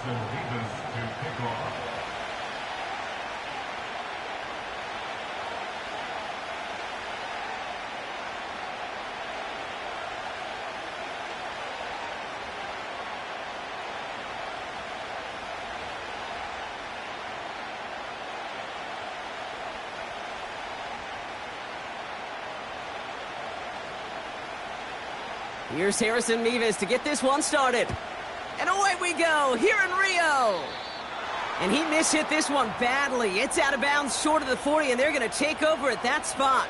Harrison Mevis to kick off. Here's Harrison Mevis to get this one started. And away we go, here in Rio. And he mishit this one badly. It's out of bounds short of the 40, and they're going to take over at that spot.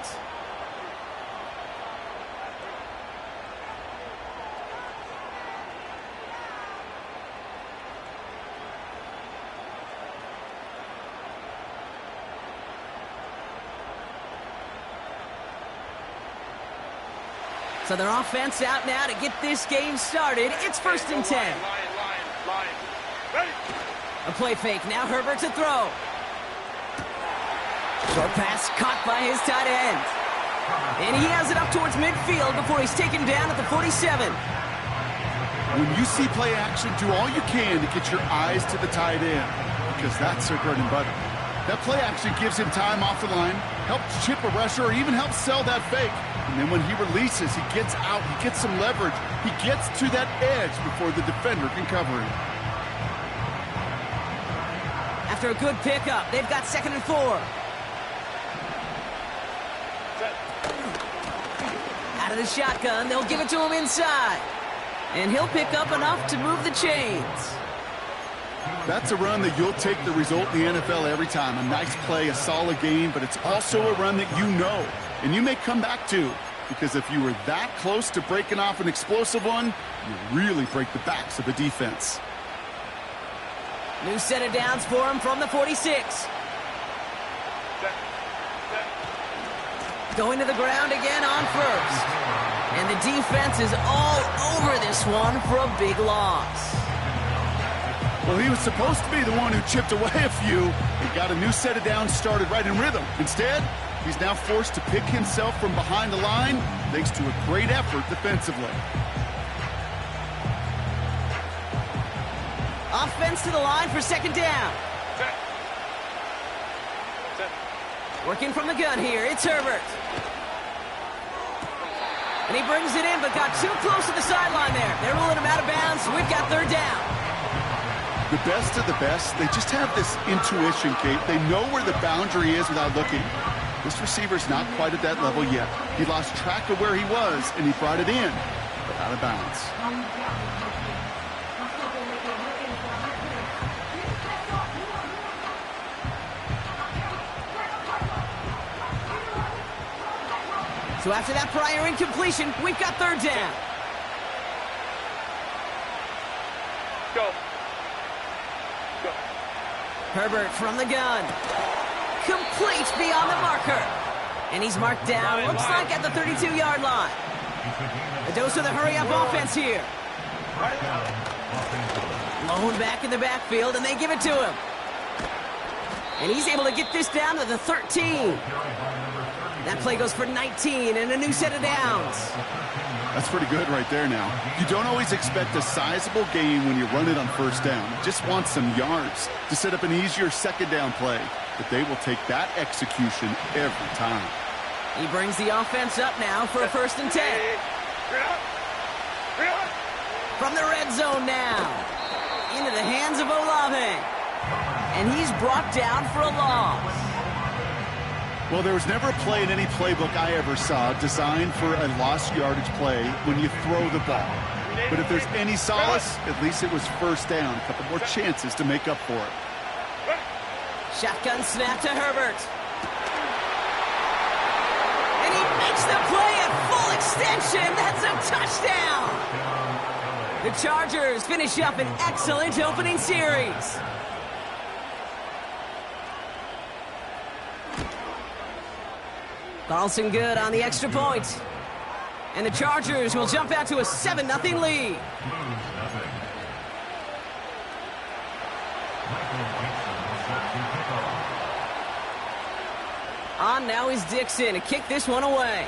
So their offense out now to get this game started. It's 1st and 10. A play fake. Now Herbert to throw. Short pass caught by his tight end. And he has it up towards midfield before he's taken down at the 47. When you see play action, do all you can to get your eyes to the tight end, because that's their bread and butter. That play action gives him time off the line, helps chip a rusher, or even helps sell that fake. And then when he releases, he gets out, he gets some leverage. He gets to that edge before the defender can cover him. After a good pickup, they've got 2nd and 4. Out of the shotgun, they'll give it to him inside. And he'll pick up enough to move the chains. That's a run that you'll take the result in the NFL every time. A nice play, a solid game, but it's also a run that you know and you may come back to, because if you were that close to breaking off an explosive one, you really break the backs of the defense. New set of downs for him from the 46. Going to the ground again on 1st. And the defense is all over this one for a big loss. Well, he was supposed to be the one who chipped away a few and got a new set of downs started right in rhythm. Instead, he's now forced to pick himself from behind the line thanks to a great effort defensively. Offense to the line for 2nd down. Working from the gun here, it's Herbert. And he brings it in, but got too close to the sideline there. They're ruling him out of bounds, so we've got 3rd down. The best of the best, they just have this intuition, Kate. They know where the boundary is without looking. This receiver's not quite at that level yet. He lost track of where he was, and he brought it in, but out of bounds. So after that prior incompletion, we've got 3rd down. Go. Herbert from the gun. Complete beyond the marker. And he's marked down, looks like at the 32-yard line. A dose of the hurry-up offense here. Lone back in the backfield, and they give it to him. And he's able to get this down to the 13. That play goes for 19 and a new set of downs. That's pretty good right there now. You don't always expect a sizable gain when you run it on 1st down. You just want some yards to set up an easier 2nd down play. But they will take that execution every time. He brings the offense up now for a 1st and 10. From the red zone now. Into the hands of Olave. And he's brought down for a loss. Well, there was never a play in any playbook I ever saw designed for a lost yardage play when you throw the ball. But if there's any solace, at least it was 1st down. A couple more chances to make up for it. Shotgun snap to Herbert. And he makes the play at full extension. That's a touchdown. The Chargers finish up an excellent opening series. Carlson good on the extra point. And the Chargers will jump out to a 7-0 lead. On now is Dixon to kick this one away.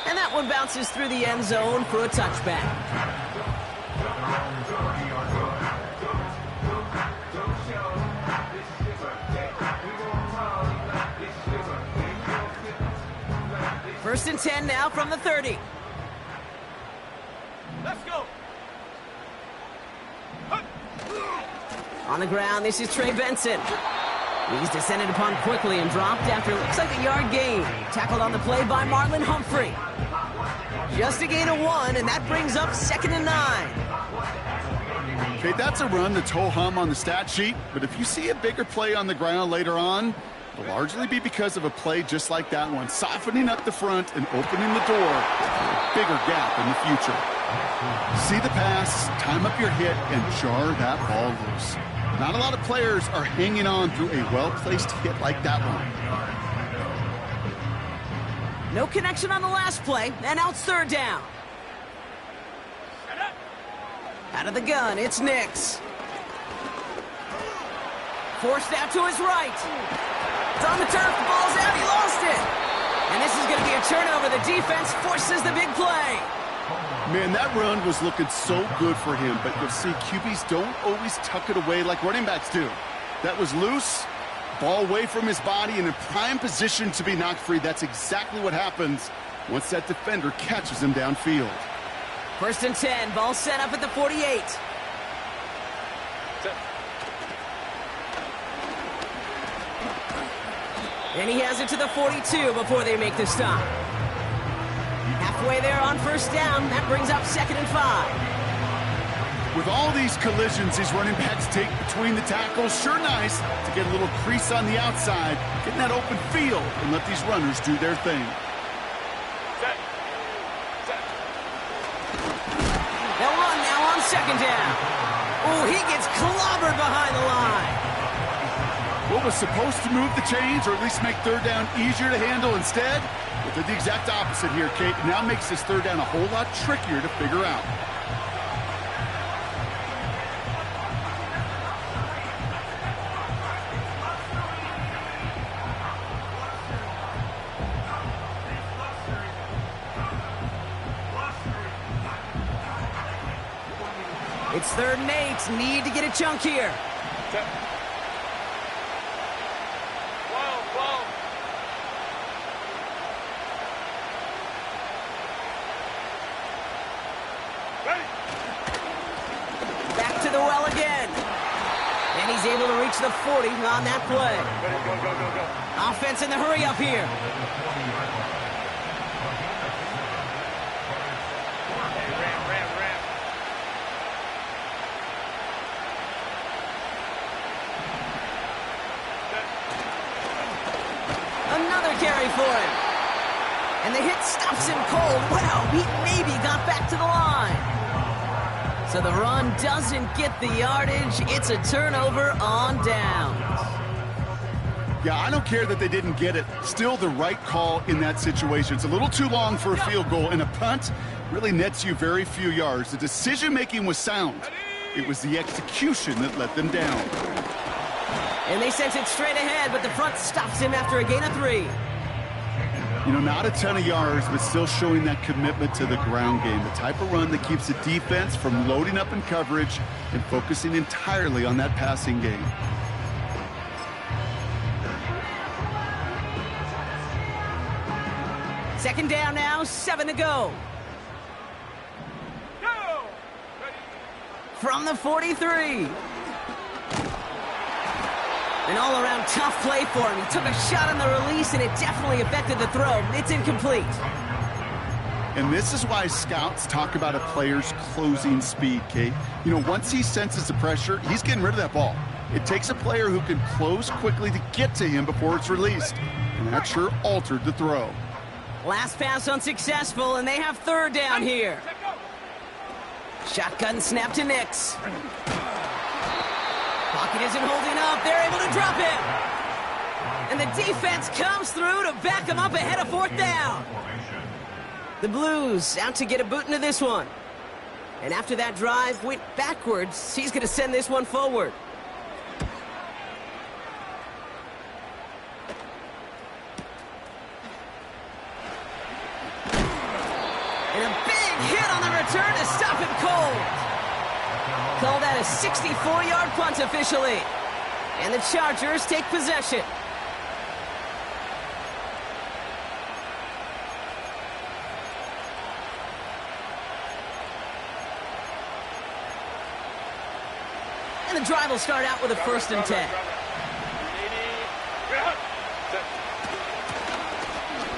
And that That one bounces through the end zone for a touchback. First and 10 now from the 30. Let's go. On the ground, this is Trey Benson. He's descended upon quickly and dropped after looks like a yard gain. Tackled on the play by Marlon Humphrey. Just a gain of 1, and that brings up 2nd and 9. Okay, that's a run that's ho-hum on the stat sheet, but if you see a bigger play on the ground later on, it'll largely be because of a play just like that one, softening up the front and opening the door for a bigger gap in the future. See the pass, time up your hit, and jar that ball loose. Not a lot of players are hanging on through a well-placed hit like that one. No connection on the last play, and out 3rd down. Out of the gun, it's Nix. Forced out to his right. It's on the turf, the ball's out, he lost it. And this is going to be a turnover. The defense forces the big play. Man, that run was looking so good for him, but you'll see QBs don't always tuck it away like running backs do. That was loose, ball away from his body, and in prime position to be knocked free. That's exactly what happens once that defender catches him downfield. First and 10, ball set up at the 48. And he has it to the 42 before they make the stop. Halfway there on 1st down, that brings up 2nd and 5. With all these collisions these running backs take between the tackles, sure nice to get a little crease on the outside, get in that open field, and let these runners do their thing. They'll run now on 2nd down. Oh, he gets clobbered behind the line. What was supposed to move the chains, or at least make 3rd down easier to handle instead? Well, did the exact opposite here, Kate. It now makes this 3rd down a whole lot trickier to figure out. It's 3rd and 8. Need to get a chunk here. Back to the well again. And he's able to reach the 40 on that play. Go. Offense in the hurry up here. Ram. Another carry for him. And the hit stops him cold. Wow, he maybe got back to the line. So the run doesn't get the yardage. It's a turnover on downs. Yeah, I don't care that they didn't get it. Still the right call in that situation. It's a little too long for a field goal, and a punt really nets you very few yards. The decision-making was sound. It was the execution that let them down. And they sent it straight ahead, but the front stops him after a gain of 3. You know, not a ton of yards, but still showing that commitment to the ground game. The type of run that keeps the defense from loading up in coverage and focusing entirely on that passing game. Second down now, 7 to go. From the 43. An all-around tough play for him. He took a shot on the release, and it definitely affected the throw. It's incomplete. And this is why scouts talk about a player's closing speed, Kate. You know, once he senses the pressure, he's getting rid of that ball. It takes a player who can close quickly to get to him before it's released. And that sure altered the throw. Last pass unsuccessful, and they have 3rd down here. Shotgun snap to Nix. Pocket isn't holding up. They're able to drop him. And the defense comes through to back him up ahead of 4th down. The Blues out to get a boot into this one. And after that drive went backwards, he's going to send this one forward. return to stop him cold. Call that a 64-yard punt officially. And the Chargers take possession. And the drive will start out with a 1st and 10.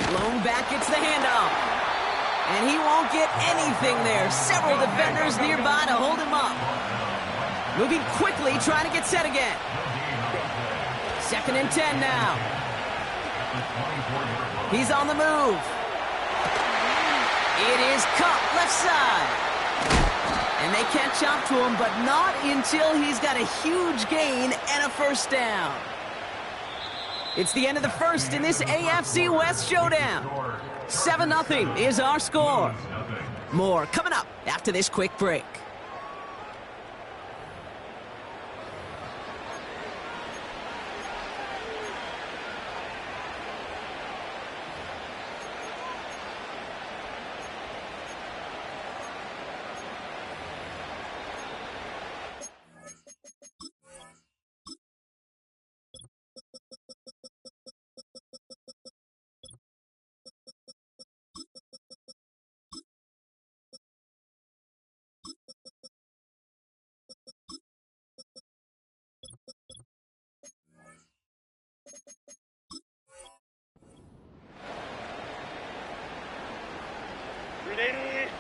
Blown back gets the handoff. And he won't get anything there. Several defenders nearby to hold him up. Moving quickly, trying to get set again. 2nd and 10 now. He's on the move. It is caught left side. And they catch up to him, but not until he's got a huge gain and a 1st down. It's the end of the 1st in this AFC West showdown. 7-0 is our score. More coming up after this quick break.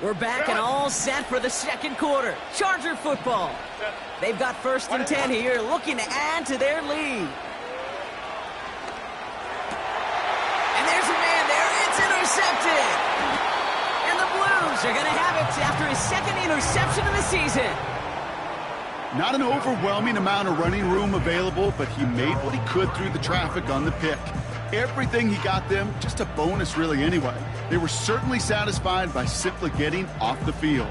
We're back and all set for the 2nd quarter. Charger football. They've got 1st and 10 here, looking to add to their lead. And there's a man there. It's intercepted. And the Blues are going to have it after his 2nd interception of the season. Not an overwhelming amount of running room available, but he made what he could through the traffic on the pick. Everything he got them, just a bonus really anyway. They were certainly satisfied by simply getting off the field.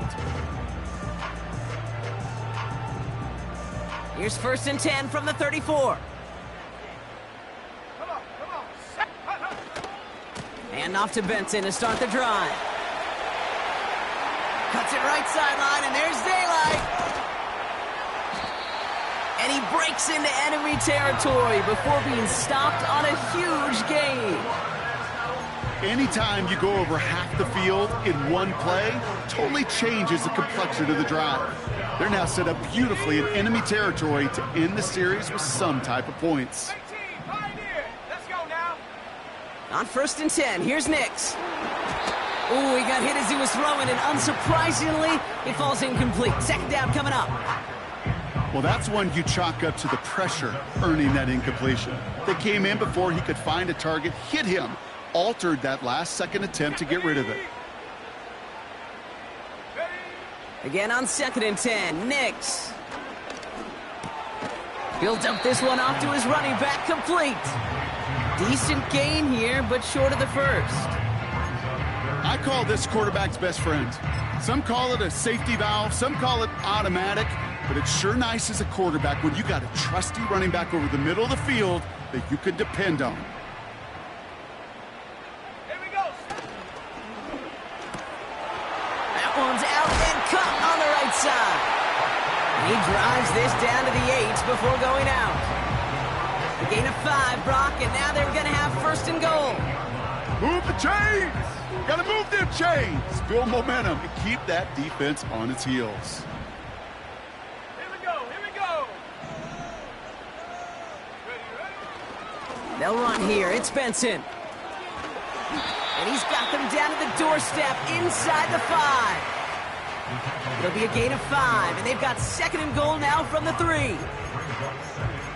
Here's 1st and 10 from the 34. And off to Benson to start the drive. Cuts it right sideline, and there's daylight. And he breaks into enemy territory before being stopped on a huge gain. Anytime you go over half the field in one play, totally changes the complexion of the drive. They're now set up beautifully in enemy territory to end the series with some type of points. Let's go now. On 1st and 10, here's Nix. Ooh, he got hit as he was throwing, and unsurprisingly, it falls incomplete. 2nd down coming up. Well, that's one you chalk up to the pressure earning that incompletion. They came in before he could find a target, hit him, altered that last 2nd attempt to get rid of it. Again on 2nd and 10, Nix. He'll dump this one off to his running back, complete. Decent gain here, but short of the 1st. I call this quarterback's best friend. Some call it a safety valve, some call it automatic. But it's sure nice as a quarterback when you got a trusty running back over the middle of the field that you can depend on. Here we go. That one's out and cut on the right side. He drives this down to the 8 before going out. The gain of 5, Brock, and now they're going to have 1st and goal. Move the chains! Got to move them chains! Build momentum and keep that defense on its heels. They'll run here. It's Benson. And he's got them down to the doorstep inside the 5. It'll be a gain of 5, and they've got 2nd and goal now from the 3.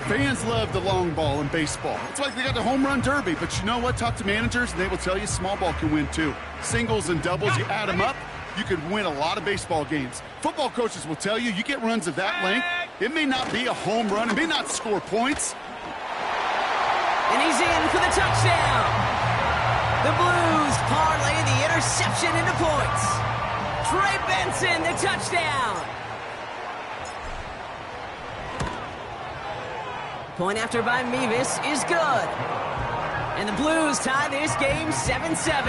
Fans love the long ball in baseball. It's like they got the home run derby, but you know what? Talk to managers, and they will tell you small ball can win too. Singles and doubles, you add them up, you could win a lot of baseball games. Football coaches will tell you, you get runs of that length, it may not be a home run, it may not score points. And he's in for the touchdown. The Blues parlay the interception into points. Trey Benson, the touchdown. Point after by Mevis is good. And the Blues tie this game 7-7.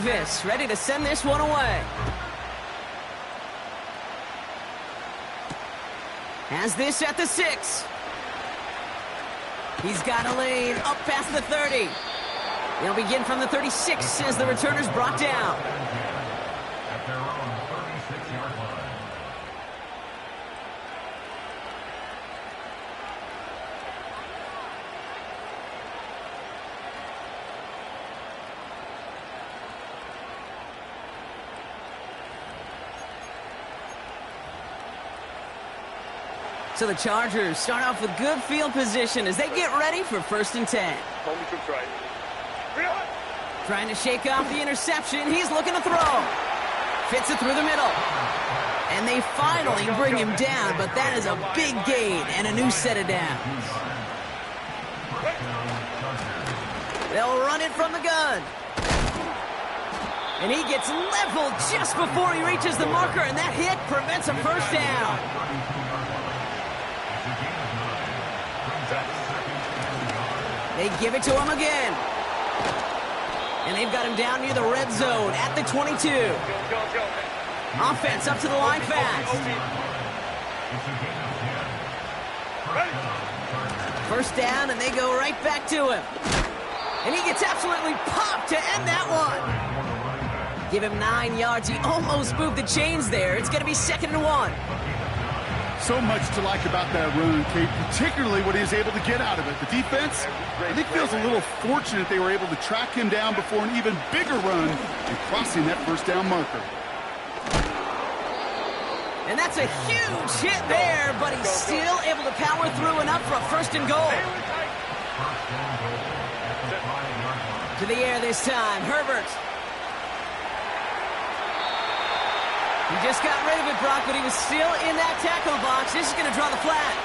Davis ready to send this one away. Has this at the 6. He's got a lane up past the 30. They'll begin from the 36 as the returner's brought down. At their own 36-yard line. So the Chargers start off with good field position as they get ready for 1st and 10. Homie troops right. Trying to shake off the interception. He's looking to throw. Fits it through the middle. And they finally bring him down, but that is a big gain and a new set of downs. They'll run it from the gun. And he gets leveled just before he reaches the marker, and that hit prevents a first down. They give it to him again. And they've got him down near the red zone at the 22. Offense up to the line fast. First down, and they go right back to him. And he gets absolutely popped to end that one. Give him 9 yards. He almost moved the chains there. It's going to be 2nd and 1. So much to like about that run, Kate, particularly what he was able to get out of it. The defense, I think, feels a little fortunate they were able to track him down before an even bigger run and crossing that first down marker. And that's a huge hit there, but he's still able to power through enough for a 1st and goal. To the air this time, Herbert. He just got rid of it, Brock, but he was still in that tackle box. This is going to draw the flag.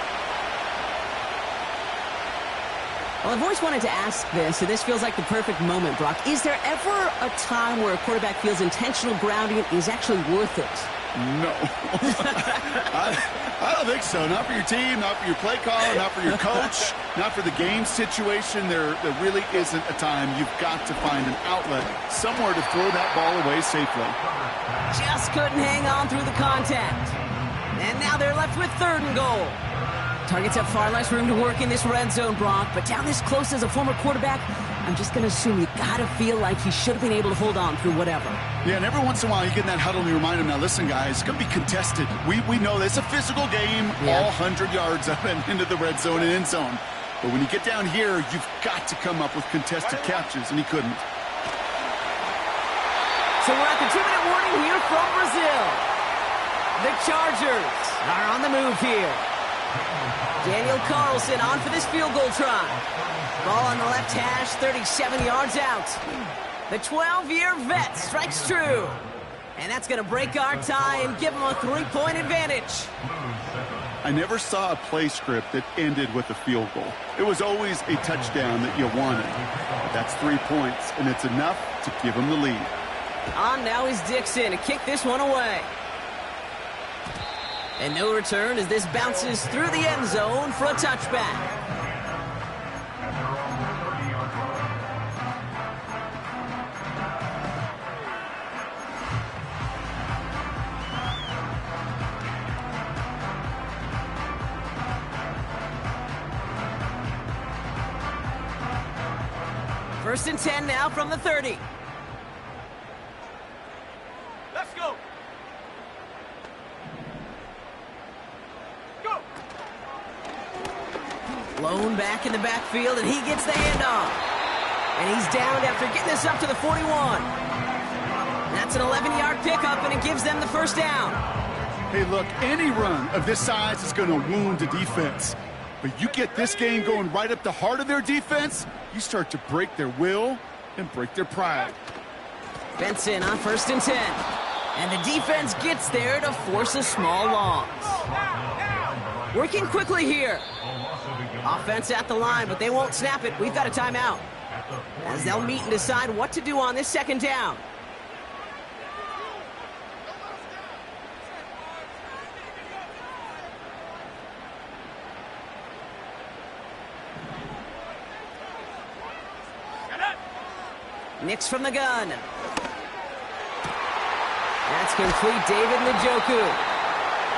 Well, I've always wanted to ask this, and this feels like the perfect moment, Brock. Is there ever a time where a quarterback feels intentional grounding is actually worth it? No. I don't think so. Not for your team, not for your play caller, not for your coach, not for the game situation. There really isn't a time. You've got to find an outlet, somewhere to throw that ball away safely. Just couldn't hang on through the contact. And now they're left with 3rd and goal. Targets have far less room to work in this red zone, Brock, but down this close as a former quarterback, I'm just going to assume you got to feel like he should have been able to hold on through whatever. Yeah, and every once in a while you get in that huddle and you remind him, now listen, guys, it's going to be contested. We know this. It's a physical game, all 100 yards up and into the red zone and end zone. But when you get down here, you've got to come up with contested catches, and he couldn't. So we're at the 2-minute warning here from Brazil. The Chargers are on the move here. Daniel Carlson on for this field goal try. Ball on the left hash, 37 yards out. The 12-year vet strikes true. And that's going to break our tie and give him a 3-point advantage. I never saw a play script that ended with a field goal. It was always a touchdown that you wanted. But that's 3 points, and it's enough to give him the lead. On now is Dixon to kick this one away. And no return as this bounces through the end zone for a touchback. First and 10 now from the 30. Let's go. Go. Blown back in the backfield, and he gets the handoff. And he's downed after getting this up to the 41. That's an 11-yard pickup, and it gives them the first down. Hey, look, any run of this size is going to wound the defense. But you get this game going right up the heart of their defense, you start to break their will and break their pride. Benson on first and 10. And the defense gets there to force a small loss. Working quickly here. Offense at the line, but they won't snap it. We've got a timeout. As they'll meet and decide what to do on this second down. Nix from the gun. It's complete, David Njoku.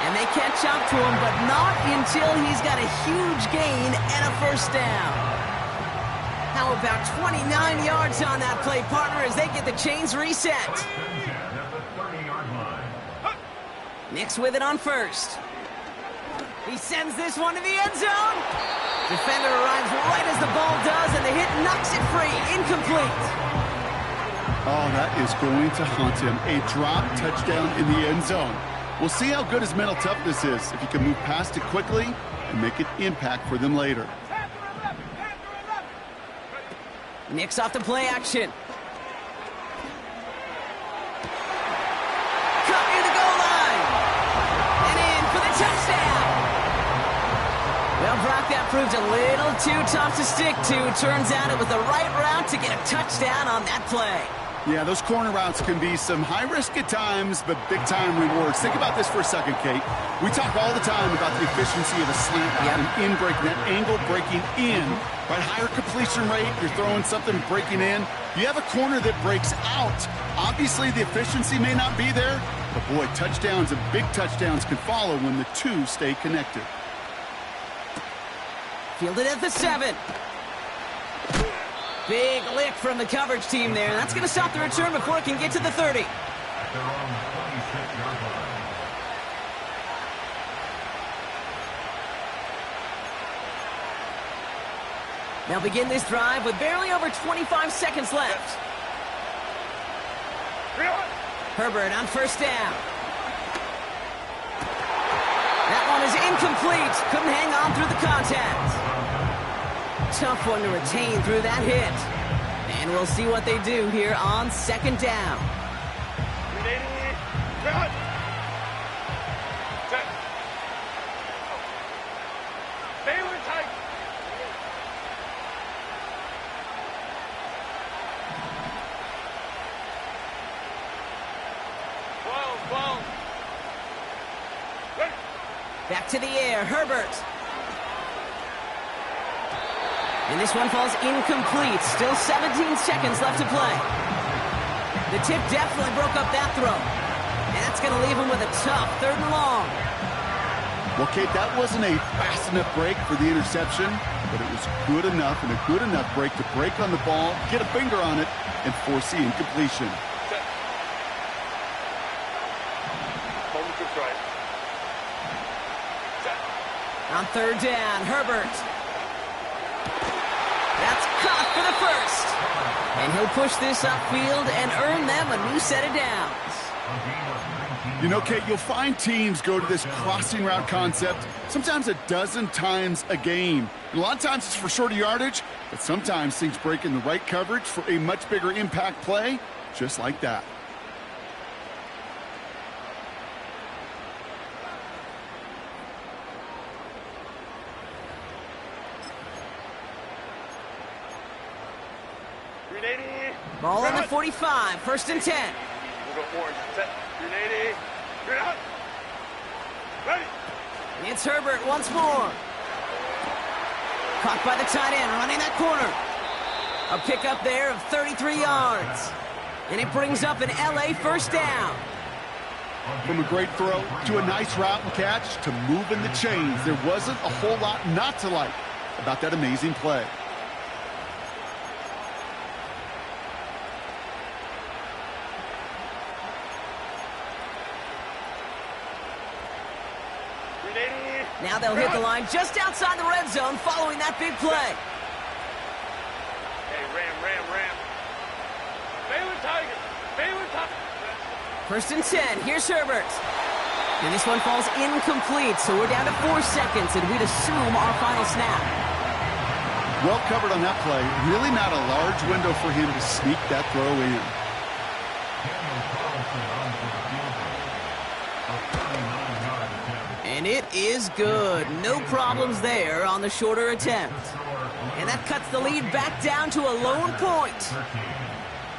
And they catch up to him, but not until he's got a huge gain and a first down. How about 29 yards on that play, partner, as they get the chains reset. Nix with it on first. He sends this one to the end zone. Defender arrives right as the ball does, and the hit knocks it free. Incomplete. Oh, that is going to haunt him. A drop touchdown in the end zone. We'll see how good his mental toughness is, if he can move past it quickly and make an impact for them later. Nix off the play action. Cut near the goal line. And in for the touchdown. Well, Brock, that proved a little too tough to stick to. Turns out it was the right route to get a touchdown on that play. Yeah, those corner routes can be some high risk at times, but big-time rewards. Think about this for a second, Kate. We talk all the time about the efficiency of a slant route and in breaking, that angle breaking in, right? Higher completion rate, you're throwing something breaking in. You have a corner that breaks out. Obviously, the efficiency may not be there, but boy, touchdowns and big touchdowns can follow when the two stay connected. Fielded at the 7. Big lick from the coverage team there. That's going to stop the return before it can get to the 30. At their own 26-yard line. They'll begin this drive with barely over 25 seconds left. Herbert on first down. That one is incomplete. Couldn't hang on through the contact. Tough one to retain through that hit. And we'll see what they do here on second down. Back to the air, Herbert. And this one falls incomplete. Still 17 seconds left to play. The tip definitely broke up that throw. And that's going to leave him with a tough 3rd and long. Well, Kate, that wasn't a fast enough break for the interception, but it was good enough and a good enough break to break on the ball, get a finger on it, and force the incompletion. On 3rd down, Herbert. That's caught for the first. And he'll push this upfield and earn them a new set of downs. You know, Kate, you'll find teams go to this crossing route concept sometimes a dozen times a game. And a lot of times it's for shorter yardage, but sometimes things break in the right coverage for a much bigger impact play, just like that. Ball on the 45, 1st and 10. It's Herbert once more. Caught by the tight end, running that corner. A pickup there of 33 yards. And it brings up an LA first down. From a great throw to a nice route and catch to moving the chains, there wasn't a whole lot not to like about that amazing play. Now they'll hit the line just outside the red zone following that big play. Hey, Ram. Baylor Tiger. 1st and 10, here's Herbert. And this one falls incomplete, so we're down to 4 seconds, and we'd assume our final snap. Well covered on that play. Really not a large window for him to sneak that throw in. And it is good. No problems there on the shorter attempt. And that cuts the lead back down to a lone point.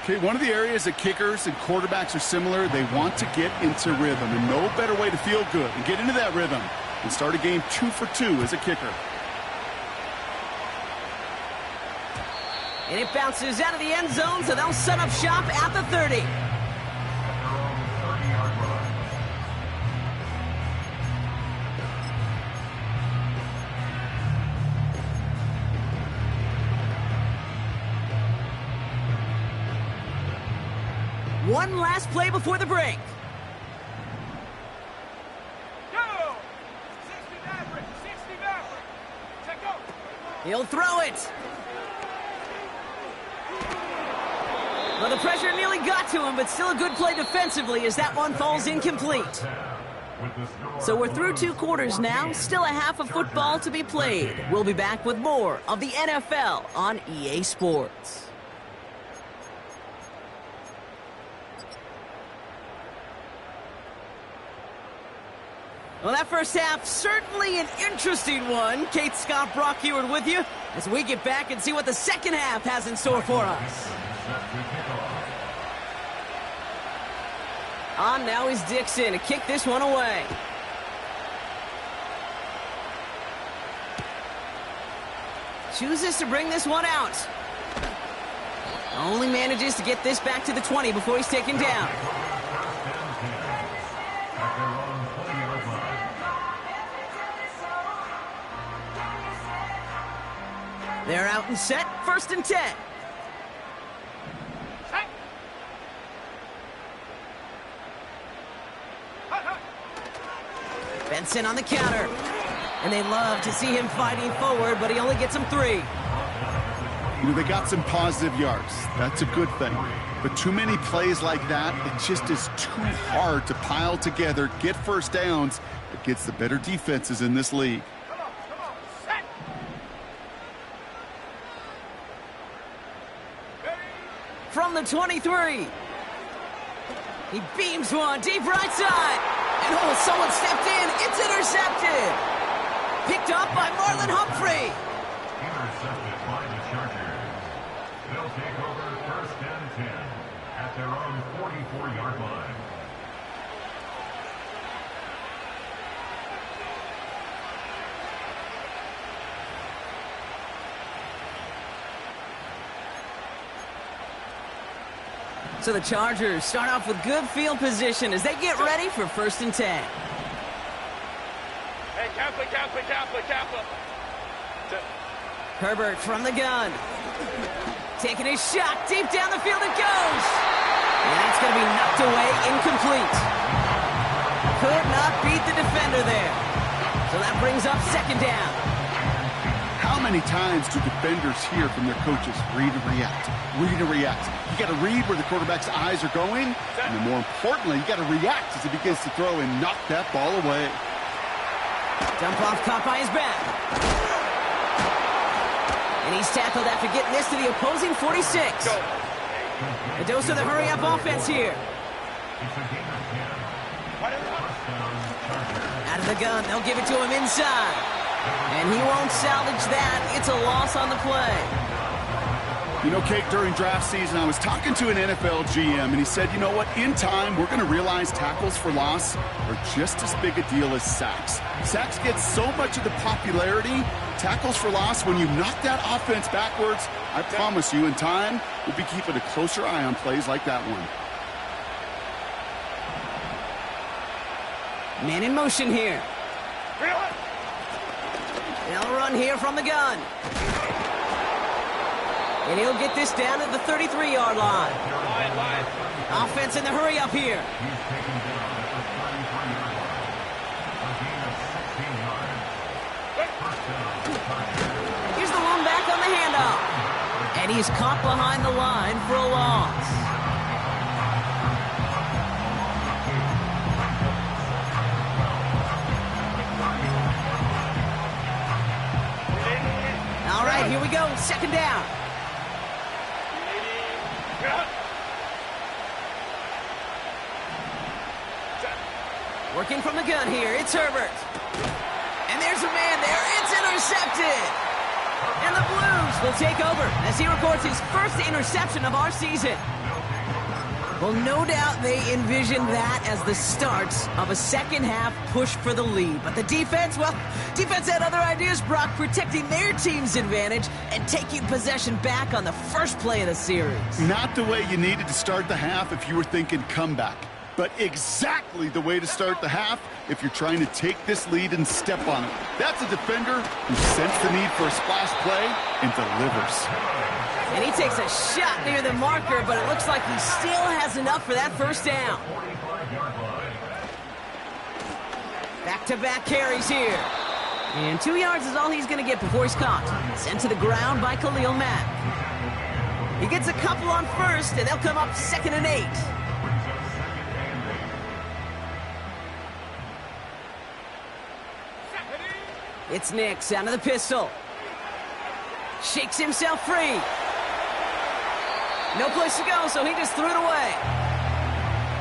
Okay, one of the areas that kickers and quarterbacks are similar, they want to get into rhythm. And no better way to feel good and get into that rhythm and start a game 2 for 2 as a kicker. And it bounces out of the end zone, so they'll set up shop at the 30. One last play before the break. Go! 60 Maverick! 60 Maverick! Check go! He'll throw it. Well, the pressure nearly got to him, but still a good play defensively as that one falls incomplete. So we're through 2 quarters now, still a half of football to be played. We'll be back with more of the NFL on EA Sports. Well, that first half, certainly an interesting one. Kate Scott, Brock Heward with you as we get back and see what the second half has in store for us. On now is Dixon to kick this one away. Chooses to bring this one out. Only manages to get this back to the 20 before he's taken down. They're out and set, 1st and 10. Benson on the counter. And they love to see him fighting forward, but he only gets them 3. You know, they got some positive yards. That's a good thing. But too many plays like that, it just is too hard to pile together, get first downs against the better defenses in this league. From the 23. He beams one deep right side. And oh, someone stepped in. It's intercepted. Picked up by Marlon Humphrey. Intercepted by the Chargers. They'll take over 1st and 10 at their own 44-yard line. So the Chargers start off with good field position as they get ready for 1st and 10. Hey, Kaplan. Herbert from the gun. Taking his shot. Deep down the field it goes. And that's going to be knocked away, incomplete. Could not beat the defender there. So that brings up 2nd down. How many times do defenders hear from their coaches, read and react, read and react? You got to read where the quarterback's eyes are going, and then more importantly, you got to react as he begins to throw and knock that ball away. Dump off caught by his back. And he's tackled after getting this to the opposing 46. A dose of the hurry-up offense here. Out of the gun, they'll give it to him inside. And he won't salvage that. It's a loss on the play. You know, Kate, during draft season, I was talking to an NFL GM, and he said, you know what, in time, we're going to realize tackles for loss are just as big a deal as sacks. Sacks get so much of the popularity. Tackles for loss, when you knock that offense backwards, I promise you, in time, we'll be keeping a closer eye on plays like that one. Man in motion here. They'll run here from the gun. And he'll get this down at the 33-yard line. Offense in the hurry-up here. Here's the one back on the handoff. And he's caught behind the line for a loss. All right, here we go. 2nd down. Working from the gun here. It's Herbert. And there's a man there. It's intercepted. And the Blues will take over as he records his 1st interception of our season. Well, no doubt they envisioned that as the start of a second half push for the lead. But the defense, well, defense had other ideas, Brock, protecting their team's advantage and taking possession back on the first play of the series. Not the way you needed to start the half if you were thinking comeback. but exactly the way to start the half if you're trying to take this lead and step on it. That's a defender who sensed the need for a splash play and delivers. And he takes a shot near the marker, but it looks like he still has enough for that first down. Back-to-back carries here. And 2 yards is all he's going to get before he's caught. Sent to the ground by Khalil Mack. He gets a couple on first, and they'll come up 2nd and 8. It's Nix out of the pistol. Shakes himself free. No place to go, so he just threw it away.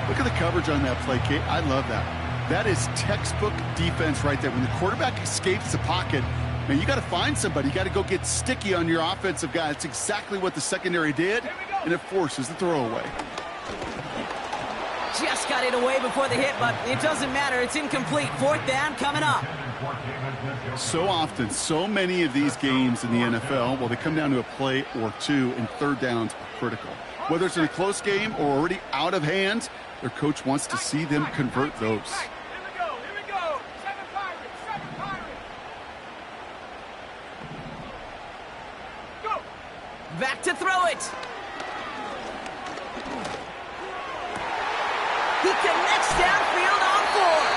Look at the coverage on that play, Kate. I love that. That is textbook defense right there. When the quarterback escapes the pocket, man, you got to find somebody. You got to go get sticky on your offensive guy. That's exactly what the secondary did, and it forces the throwaway. Just got it away before the hit, but it doesn't matter. It's incomplete. 4th down coming up. So often, so many of these games in the NFL, well, they come down to a play or two, and 3rd downs are critical. Whether it's in a close game or already out of hand, their coach wants to see them convert those. Here we go. 7 Pirates. Go. Back to throw it. He connects downfield on 4.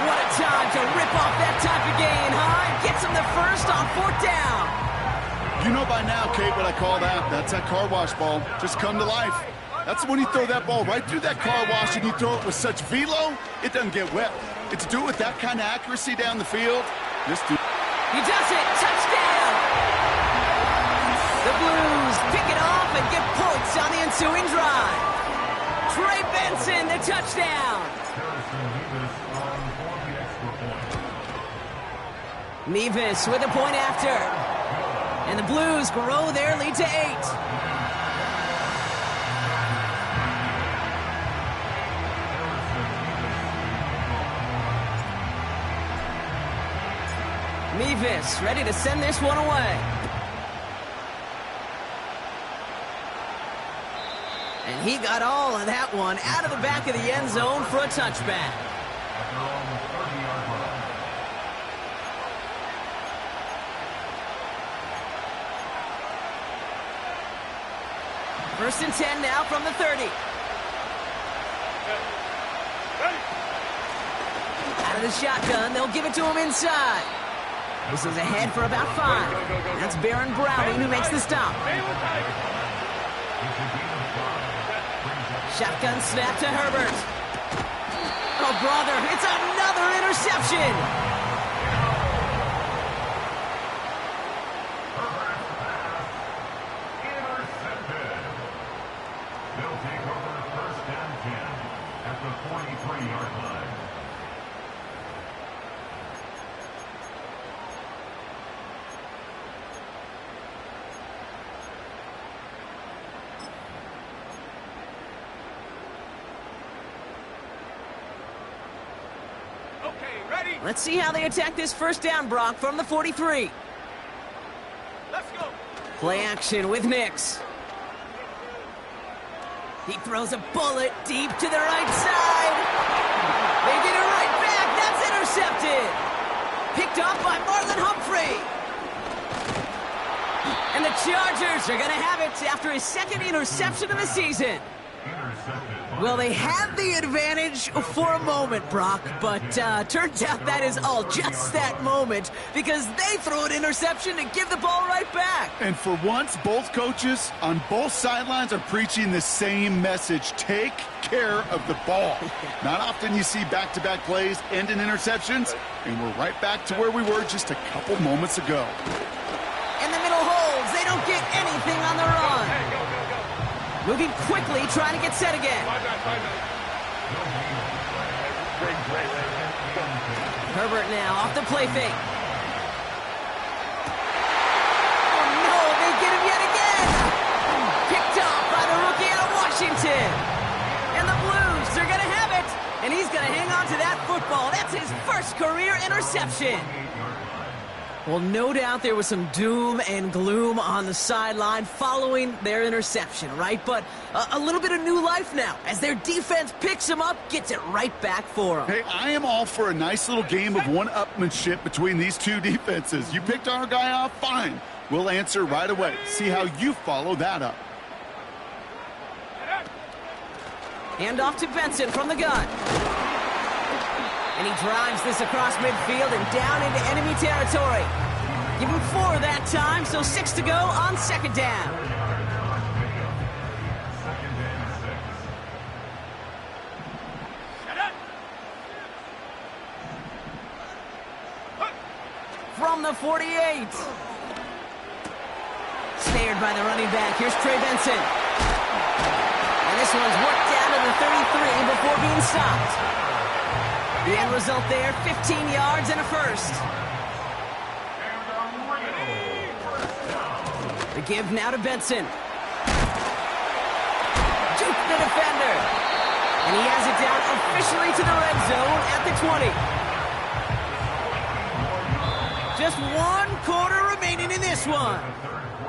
What a time to rip off that type of gain, huh? And gets him the first on 4th down. You know by now, Kate, what I call that. That's that car wash ball. Just come to life. That's when you throw that ball right through that car wash and you throw it with such velo, it doesn't get wet. It's do it with that kind of accuracy down the field. He does it. Touchdown. The Blues pick it off and get points on the ensuing drive. Trey Benson, the touchdown. Mevis with a point after. And the Blues grow their lead to 8. Mevis ready to send this one away. And he got all of that one out of the back of the end zone for a touchback. First and 10 now from the 30. Out of the shotgun, they'll give it to him inside. This is ahead for about 5. That's Baron Browning who makes the stop. Shotgun snap to Herbert. Oh, brother, it's another interception. They'll take over 1st and 10 at the 43-yard line. Let's see how they attack this first down, Brock, from the 43. Let's go. Play action with Nix. He throws a bullet deep to the right side. They get it right back. That's intercepted. Picked off by Marlon Humphrey. And the Chargers are going to have it after his 2nd interception of the season. Well, they had the advantage for a moment, Brock, but turns out that is all just that moment because they throw an interception to give the ball right back. And for once, both coaches on both sidelines are preaching the same message. Take care of the ball. Not often you see back-to-back plays end in interceptions, and we're right back to where we were just a couple moments ago. And the middle holds. They don't get anything on the run. Moving quickly, trying to get set again. Herbert now off the play fake. Oh no, they get him yet again. Picked off by the rookie out of Washington. And the Blues, they're going to have it. And he's going to hang on to that football. That's his first career interception. Well, no doubt there was some doom and gloom on the sideline following their interception, right? But a little bit of new life now as their defense picks them up, gets it right back for them. Hey, I am all for a nice little game of one-upmanship between these two defenses. You picked our guy off, fine. We'll answer right away. See how you follow that up. Hand off to Benson from the gun. And he drives this across midfield and down into enemy territory. Give him 4 that time, so 6 to go on second down. From the 48. Snared by the running back. Here's Trey Benson. And this one's worked down to the 33 before being stopped. The end result there, 15 yards and a first. The give now to Benson. Juke the defender. And he has it down officially to the red zone at the 20. Just 1 quarter remaining in this one.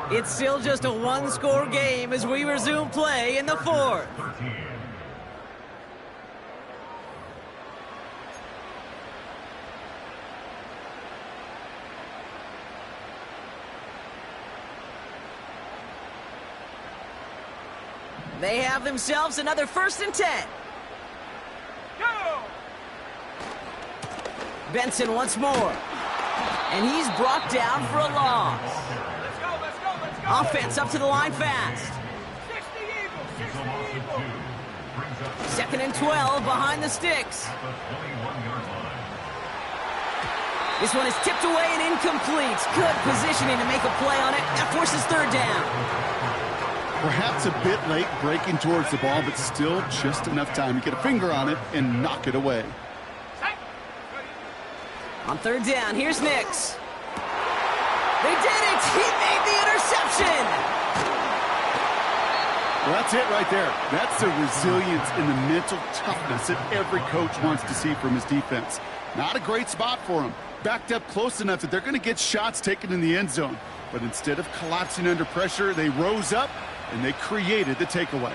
It's still just a 1-score game as we resume play in the 4th. They have themselves another 1st and 10. Go! Benson once more. And he's brought down for a loss. Let's go, let's go, let's go! Offense up to the line fast. 60 Eagles, 60 Eagles! 2nd and 12 behind the sticks. This one is tipped away and incomplete. Good positioning to make a play on it. That forces 3rd down. Perhaps a bit late breaking towards the ball, but still just enough time to get a finger on it and knock it away. On 3rd down, here's Nix. They did it! He made the interception! Well, that's it right there. That's the resilience and the mental toughness that every coach wants to see from his defense. Not a great spot for him. Backed up close enough that they're going to get shots taken in the end zone. But instead of collapsing under pressure, they rose up and they created the takeaway.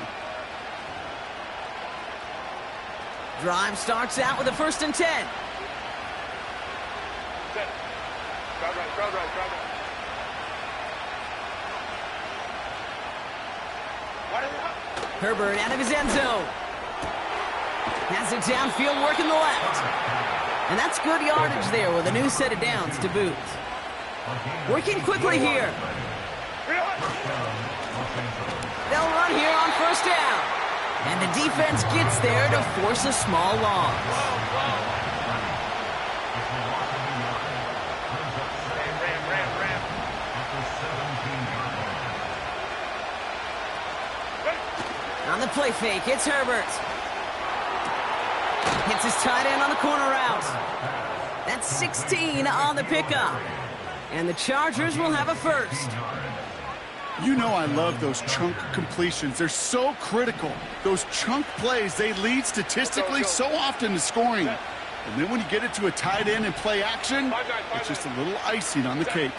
Drive starts out with a 1st and 10. Drive right, drive right, drive right. Herbert out of his end zone. Has it downfield, working the left. And that's good yardage there with a new set of downs to boot. Working quickly here. They'll run here on 1st down. And the defense gets there to force a small loss. On the play fake, it's Herbert. Hits his tight end on the corner route. That's 16 on the pickup. And the Chargers will have a 1st. You know I love those chunk completions. They're so critical. Those chunk plays, they lead statistically so often to scoring. And then when you get it to a tight end and play action, it's just a little icing on the cake.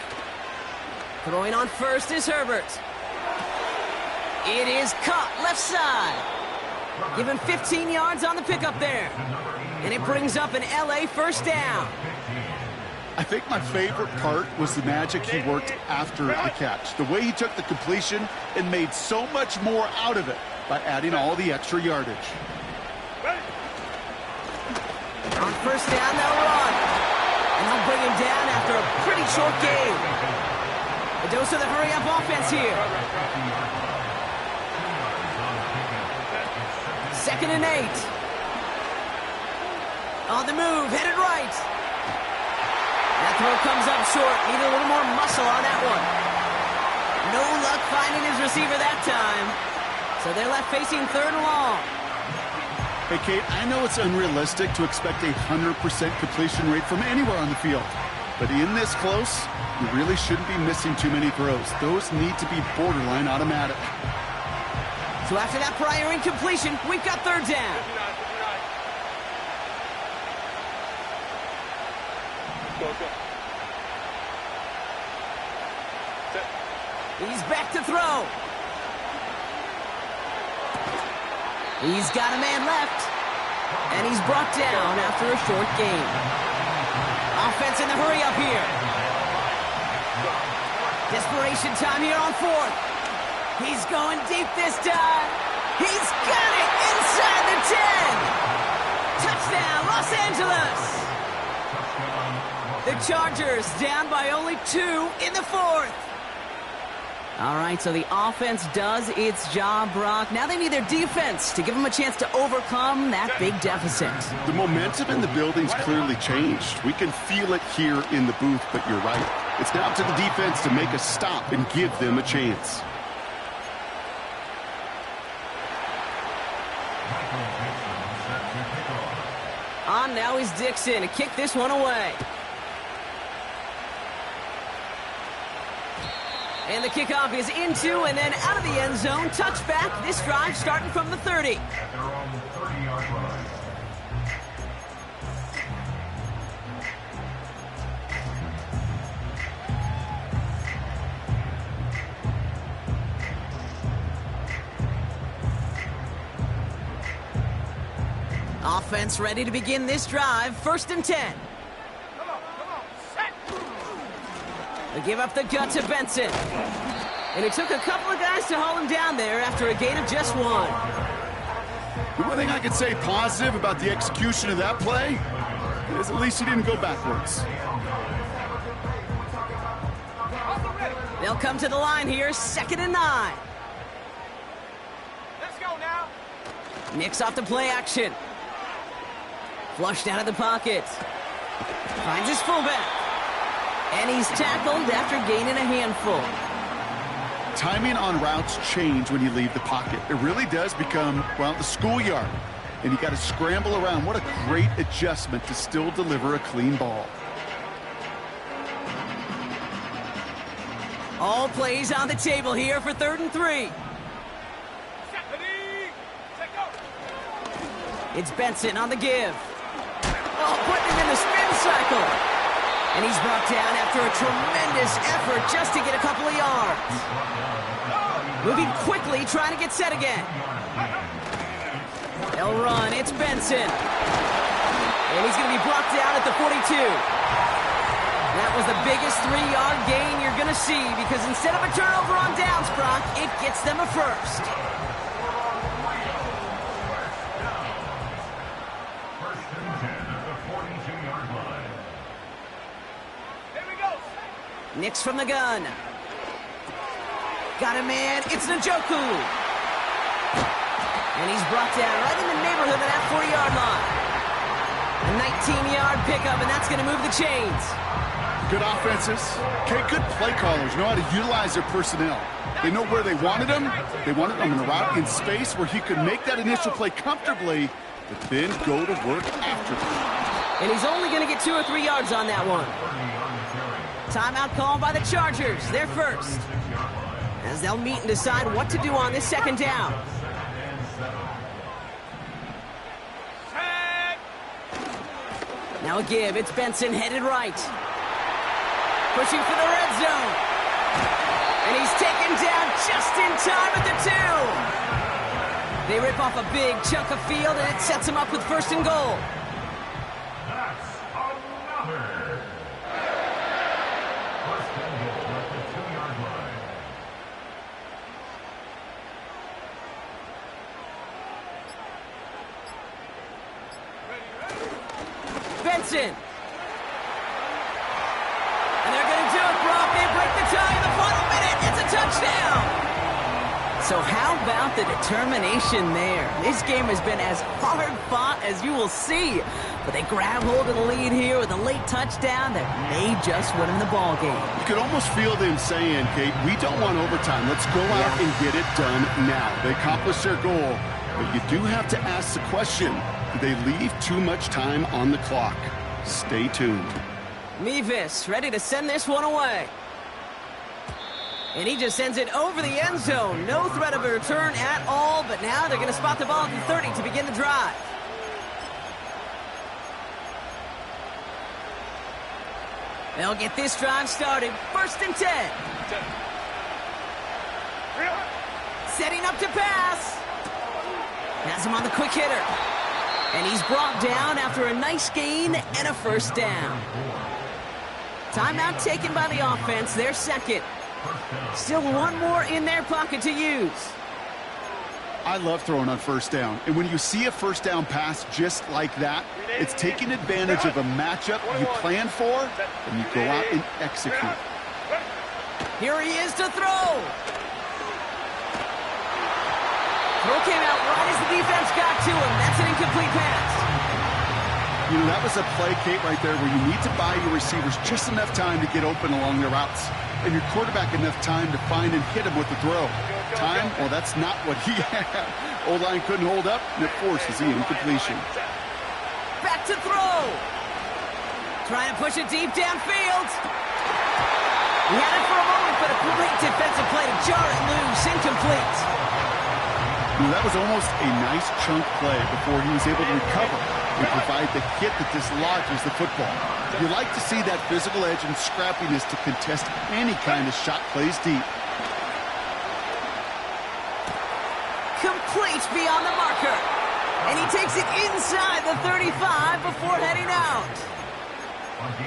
Throwing on 1st is Herbert. It is caught left side. Give him 15 yards on the pickup there. And it brings up an LA 1st down. I think my favorite part was the magic he worked after the catch. The way he took the completion and made so much more out of it by adding all the extra yardage. On 1st down, they'll run. And they'll bring him down after a pretty short game. A dose of the hurry-up offense here. 2nd and 8. On the move, headed right. That throw comes up short. Need a little more muscle on that one. No luck finding his receiver that time. So they're left facing 3rd and long. Hey, Kate, I know it's unrealistic to expect a 100% completion rate from anywhere on the field. But in this close, you really shouldn't be missing too many throws. Those need to be borderline automatic. So after that prior incompletion, we've got 3rd down. He's back to throw. He's got a man left. And he's brought down after a short gain. Offense in the hurry up here. Desperation time here on fourth. He's going deep this time. He's got it inside the 10. Touchdown, Los Angeles. The Chargers down by only 2 in the fourth. All right, so the offense does its job, Brock. Now they need their defense to give them a chance to overcome that big deficit. The momentum in the building's clearly changed. We can feel it here in the booth, but you're right. It's now up to the defense to make a stop and give them a chance. On now is Dixon to kick this one away. And the kickoff is into and then out of the end zone. Touchback. This drive starting from the 30. At their own 30-yard line. Offense ready to begin this drive. 1st and 10. Come on, set. They give up the gut to Benson. And it took a couple of guys to haul him down there after a gain of just 1. The one thing I could say positive about the execution of that play is at least he didn't go backwards. They'll come to the line here, 2nd and 9. Let's go now. Nix off the play action. Flushed out of the pocket. Finds his fullback. And he's tackled after gaining a handful. Timing on routes change when you leave the pocket. It really does become, well, the schoolyard. And you got to scramble around. What a great adjustment to still deliver a clean ball. All plays on the table here for 3rd and 3. Set the knee. Set go. It's Benson on the give. Oh, putting him in the spin cycle. And he's brought down after a tremendous effort just to get a couple of yards. Moving quickly, trying to get set again. They'll run. It's Benson. And he's going to be brought down at the 42. That was the biggest 3-yard gain you're going to see because instead of a turnover on downs, Brock, it gets them a first. Nix from the gun. Got a man. It's Njoku. And he's brought down right in the neighborhood of that 40-yard line. A 19-yard pickup, and that's going to move the chains. Good offenses. Okay, good play callers know how to utilize their personnel. They know where they wanted them. They wanted them in a route in space where he could make that initial play comfortably, but then go to work after it. And he's only going to get 2 or 3 yards on that one. Timeout called by the Chargers. They're first. As they'll meet and decide what to do on this 2nd down. Now a give. It's Benson headed right. Pushing for the red zone. And he's taken down just in time at the 2. They rip off a big chunk of field, and it sets him up with 1st and goal. That's another. 1st and goal at the 2-yard line. Benson. And they're going to do it, Brock. They break the tie in the final minute. It's a touchdown. So how about the determination there? This game has been as hard fought as you will see. But they grab hold of the lead here with a late touchdown that may just win them the ball game. You could almost feel them saying, Kate, we don't want overtime. Let's go out and get it done now. They accomplished their goal. But you do have to ask the question, did they leave too much time on the clock? Stay tuned. Mevis ready to send this one away. And he just sends it over the end zone. No threat of a return at all, but now they're going to spot the ball at the 30 to begin the drive. They'll get this drive started. 1st and 10. Setting up to pass. Has him on the quick hitter. And he's brought down after a nice gain and a first down. Timeout taken by the offense, their second. Still one more in their pocket to use. I love throwing on first down. And when you see a first down pass just like that, it's taking advantage of a matchup you plan for, and you go out and execute. Here he is to throw. Throw came out right as the defense got to him. That's an incomplete pass. You know, that was a play, Kate, right there, where you need to buy your receivers just enough time to get open along their routes, and your quarterback enough time to find and hit him with the throw. Time? Well, that's not what he had. O-line couldn't hold up, and it forces the incompletion. Back to throw. Trying to push it deep downfield. He had it for a moment, but a great defensive play to jar it loose. Incomplete. You know, that was almost a nice chunk play before he was able to recover and provide the hit that dislodges the football. You like to see that physical edge and scrappiness to contest any kind of shot plays deep. Complete beyond the marker. And he takes it inside the 35 before heading out.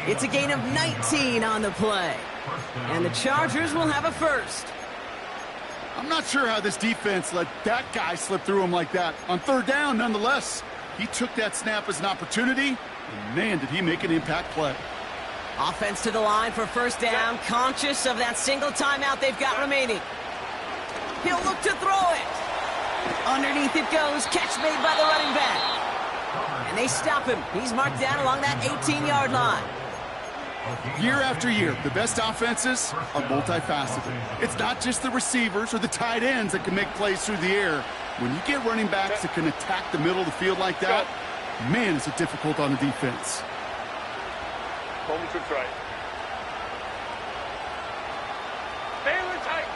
It's a gain of 19 on the play. And the Chargers will have a first. I'm not sure how this defense let that guy slip through him like that. On third down, nonetheless, he took that snap as an opportunity, and man, did he make an impact play. Offense to the line for first down, conscious of that single timeout they've got remaining. He'll look to throw it. Underneath it goes, catch made by the running back. And they stop him. He's marked down along that 18-yard line. Year after year, the best offenses are multifaceted. It's not just the receivers or the tight ends that can make plays through the air. When you get running backs that can attack the middle of the field like that, man, is it difficult on the defense. Home to try. Baylor tight.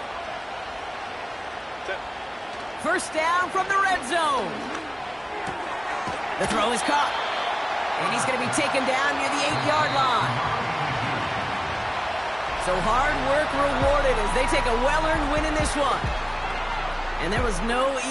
First down from the red zone. The throw is caught. And he's going to be taken down near the 8-yard line. So hard work rewarded as they take a well-earned win in this one. And there was no easy